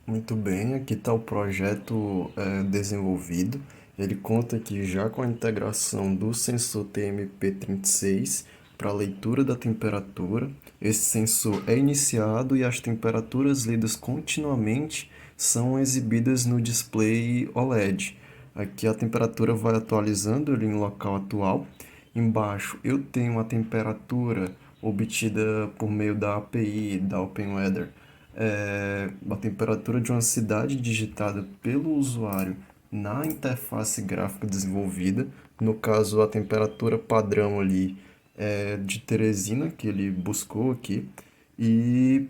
Muito bem, aqui está o projeto desenvolvido. Ele conta aqui já com a integração do sensor TMP36 para leitura da temperatura. Esse sensor é iniciado e as temperaturas lidas continuamente são exibidas no display OLED. Aqui a temperatura vai atualizando ele em local atual. Embaixo eu tenho a temperatura obtida por meio da API da OpenWeather, a temperatura de uma cidade digitada pelo usuário na interface gráfica desenvolvida. No caso, a temperatura padrão ali é de Teresina, que ele buscou aqui. E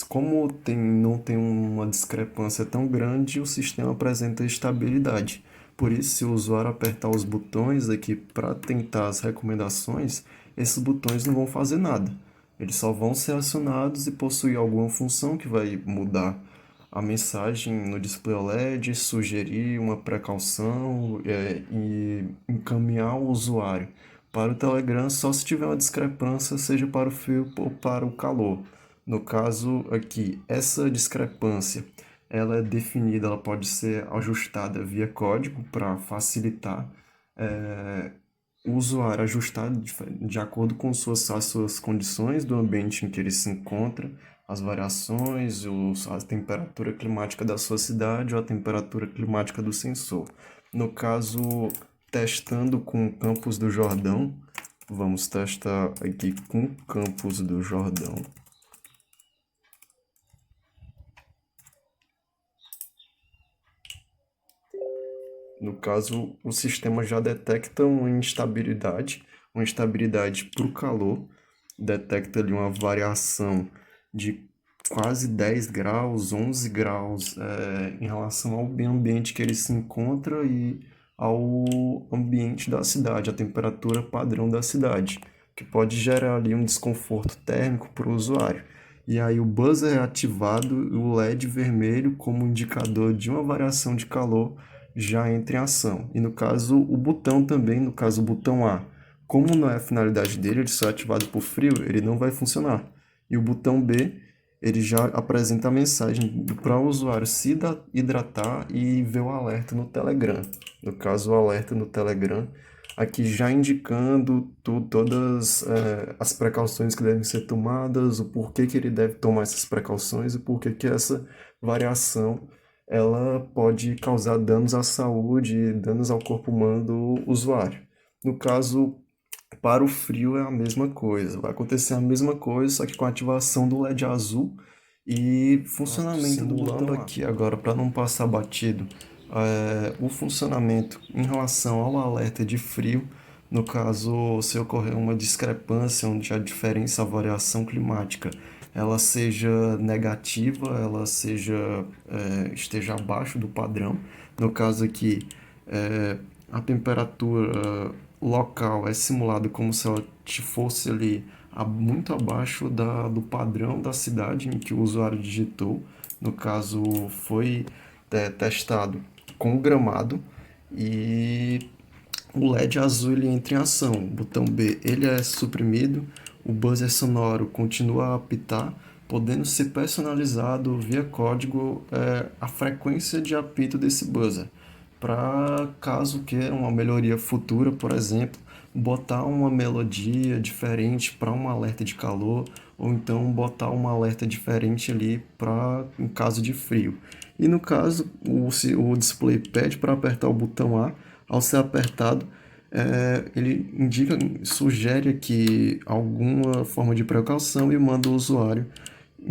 como não tem uma discrepância tão grande, o sistema apresenta estabilidade. Por isso, se o usuário apertar os botões aqui para tentar as recomendações, esses botões não vão fazer nada. Eles só vão ser acionados e possuir alguma função que vai mudar a mensagem no display OLED, sugerir uma precaução, e encaminhar o usuário para o Telegram só se tiver uma discrepância, seja para o frio ou para o calor. No caso aqui, essa discrepância ela é definida, ela pode ser ajustada via código para facilitar o usuário ajustar de acordo com as suas condições do ambiente em que ele se encontra, as variações, a temperatura climática da sua cidade ou a temperatura climática do sensor. No caso, testando com Campos do Jordão, vamos testar aqui com Campos do Jordão. No caso, o sistema já detecta uma instabilidade para o calor, detecta ali uma variação de quase 10 graus, 11 graus, em relação ao ambiente que ele se encontra e ao ambiente da cidade, a temperatura padrão da cidade, que pode gerar ali um desconforto térmico para o usuário. E aí o buzzer é ativado e o LED vermelho como indicador de uma variação de calor já entra em ação. E no caso, o botão também, no caso o botão A, como não é a finalidade dele, ele só é ativado por frio, ele não vai funcionar. E o botão B, ele já apresenta a mensagem para o usuário se hidratar e ver o alerta no Telegram. No caso, o alerta no Telegram, aqui já indicando todas as precauções que devem ser tomadas, o porquê que ele deve tomar essas precauções e porquê que essa variação ela pode causar danos à saúde, danos ao corpo humano do usuário. No caso, para o frio é a mesma coisa, vai acontecer a mesma coisa, só que com a ativação do LED azul e funcionamento do botão aqui agora, para não passar batido, o funcionamento em relação ao alerta de frio, no caso, se ocorrer uma discrepância onde a diferença, a variação climática, ela seja negativa, ela esteja abaixo do padrão. No caso aqui, a temperatura local é simulada como se ela fosse ali muito abaixo do padrão da cidade em que o usuário digitou. No caso, foi testado com o gramado e o LED azul ele entra em ação, o botão B ele é suprimido, o buzzer sonoro continua a apitar, podendo ser personalizado via código a frequência de apito desse buzzer. Para caso queira uma melhoria futura, por exemplo, botar uma melodia diferente para um alerta de calor, ou então botar um alerta diferente ali para em caso de frio. E no caso, o display pede para apertar o botão A. Ao ser apertado, ele sugere aqui alguma forma de precaução e manda o usuário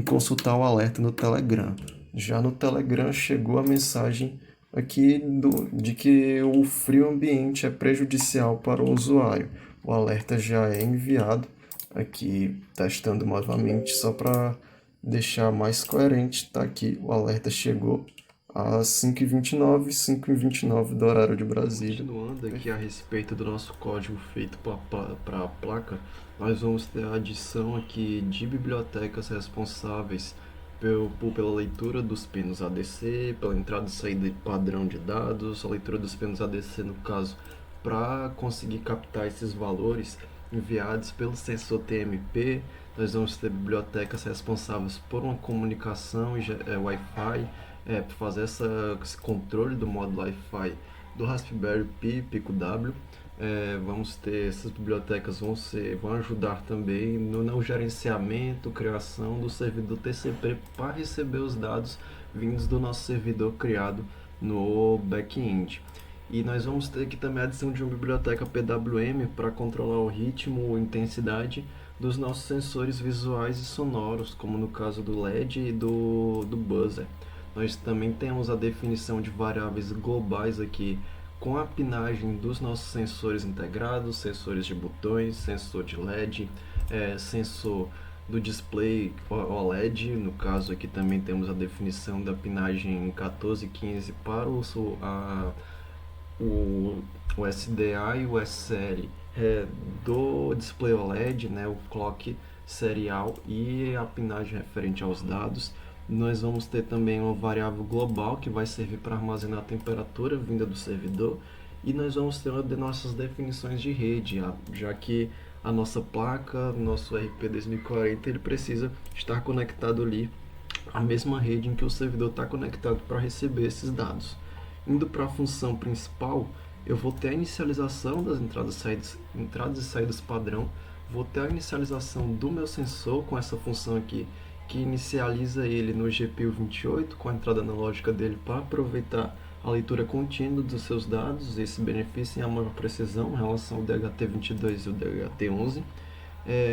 consultar o alerta no Telegram. Já no Telegram chegou a mensagem aqui de que o frio ambiente é prejudicial para o usuário. O alerta já é enviado aqui, testando novamente, só para deixar mais coerente, tá aqui, o alerta chegou às 5h29, 5h29 do horário de Brasília. Continuando aqui a respeito do nosso código feito para a placa, nós vamos ter a adição aqui de bibliotecas responsáveis pela leitura dos pinos ADC, pela entrada e saída padrão de dados, a leitura dos pinos ADC no caso, para conseguir captar esses valores enviados pelo sensor TMP. Nós vamos ter bibliotecas responsáveis por uma comunicação Wi-Fi, para fazer esse controle do módulo Wi-Fi do Raspberry Pi Pico W. Vamos ter essas bibliotecas vão ajudar também no gerenciamento, criação do servidor TCP para receber os dados vindos do nosso servidor criado no back-end. E nós vamos ter aqui também a adição de uma biblioteca PWM para controlar o ritmo e intensidade dos nossos sensores visuais e sonoros, como no caso do LED e do buzzer. Nós também temos a definição de variáveis globais aqui, com a pinagem dos nossos sensores integrados, sensores de botões, sensor de LED, sensor do display OLED. No caso aqui também temos a definição da pinagem 1415 para o SDA e o SL do display OLED, né, o clock serial e a pinagem referente aos dados. Nós vamos ter também uma variável global que vai servir para armazenar a temperatura vinda do servidor, e nós vamos ter uma de nossas definições de rede, já que a nossa placa, nosso RP 2040, ele precisa estar conectado ali à mesma rede em que o servidor está conectado para receber esses dados. Indo para a função principal, eu vou ter a inicialização das entradas e saídas padrão, vou ter a inicialização do meu sensor com essa função aqui, que inicializa ele no GPIO 28 com a entrada analógica dele para aproveitar a leitura contínua dos seus dados. Esse beneficia a maior precisão em relação ao DHT22 e o DHT11.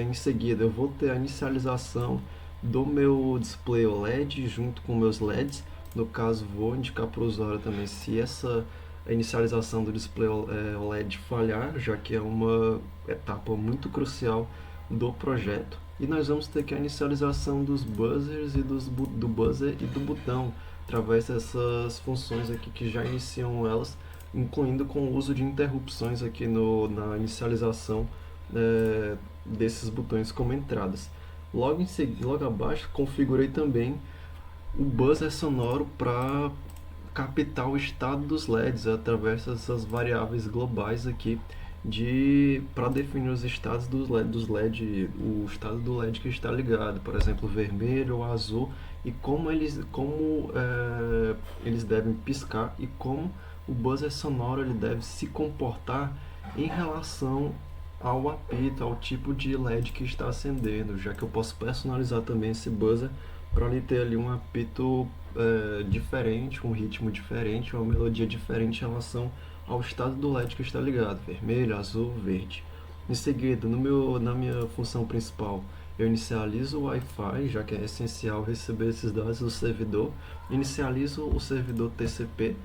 Em seguida, eu vou ter a inicialização do meu display OLED junto com meus LEDs. No caso, vou indicar para o usuário também se essa inicialização do display OLED falhar, já que é uma etapa muito crucial do projeto. E nós vamos ter que a inicialização dos buzzers e do buzzer e do botão, através dessas funções aqui que já iniciam elas, incluindo com o uso de interrupções aqui na inicialização desses botões como entradas. Logo abaixo, configurei também o buzzer sonoro para captar o estado dos LEDs através dessas variáveis globais aqui para definir os estados dos LED, o estado do LED que está ligado, por exemplo, vermelho ou azul, e como eles devem piscar e como o buzzer sonoro ele deve se comportar em relação ao apito, ao tipo de LED que está acendendo, já que eu posso personalizar também esse buzzer para ele ter ali um apito diferente, um ritmo diferente, uma melodia diferente em relação ao estado do LED que está ligado, vermelho, azul, verde. Em seguida, na minha função principal, eu inicializo o Wi-Fi, já que é essencial receber esses dados do servidor. Inicializo o servidor TCP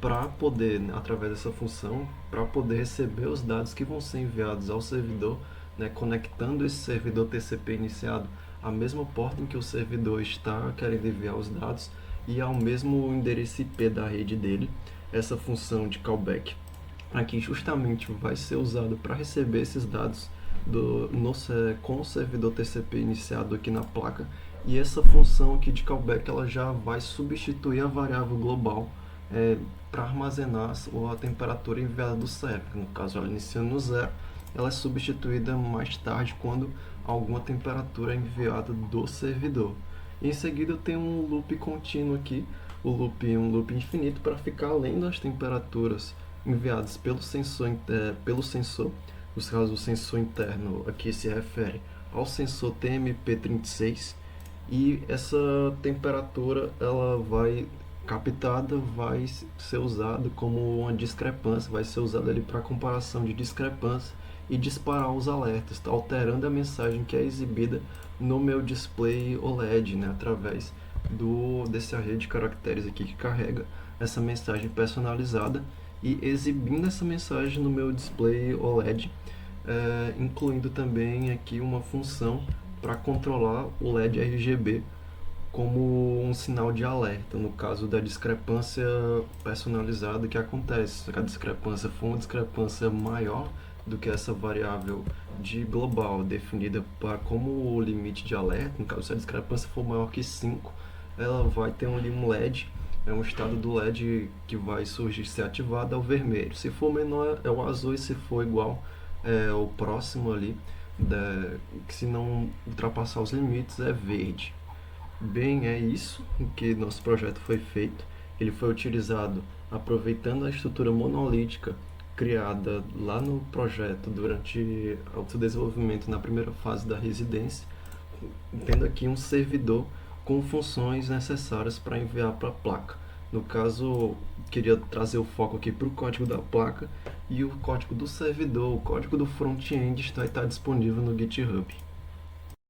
para poder, através dessa função, para poder receber os dados que vão ser enviados ao servidor, né, conectando esse servidor TCP iniciado à mesma porta em que o servidor está querendo enviar os dados e ao mesmo endereço IP da rede dele. Essa função de callback aqui justamente vai ser usada para receber esses dados com o servidor TCP iniciado aqui na placa, e essa função aqui de callback ela já vai substituir a variável global para armazenar a temperatura enviada do server. No caso, ela iniciando no zero, ela é substituída mais tarde quando alguma temperatura é enviada do servidor. Em seguida, eu tenho um loop contínuo aqui, um loop infinito para ficar lendo as temperaturas enviadas pelo sensor, no caso o sensor interno aqui se refere ao sensor TMP36, e essa temperatura ela vai captada, vai ser usada como uma discrepância, vai ser usada ali para comparação de discrepância e disparar os alertas, tá alterando a mensagem que é exibida no meu display OLED, né, através desse array de caracteres aqui que carrega essa mensagem personalizada e exibindo essa mensagem no meu display OLED, incluindo também aqui uma função para controlar o LED RGB como um sinal de alerta, no caso da discrepância personalizada que acontece. Se a discrepância for uma discrepância maior do que essa variável de global definida como o limite de alerta, no caso se a discrepância for maior que 5, ela vai ter um LED, um estado do LED que vai surgir, ser ativado, é o vermelho. Se for menor é o azul, e se for igual é o próximo ali, que se não ultrapassar os limites é verde. Bem, é isso que nosso projeto foi feito. Ele foi utilizado aproveitando a estrutura monolítica criada lá no projeto durante o seu desenvolvimento na primeira fase da residência, tendo aqui um servidor com funções necessárias para enviar para a placa. No caso, queria trazer o foco aqui para o código da placa e o código do servidor, o código do front-end está disponível no GitHub.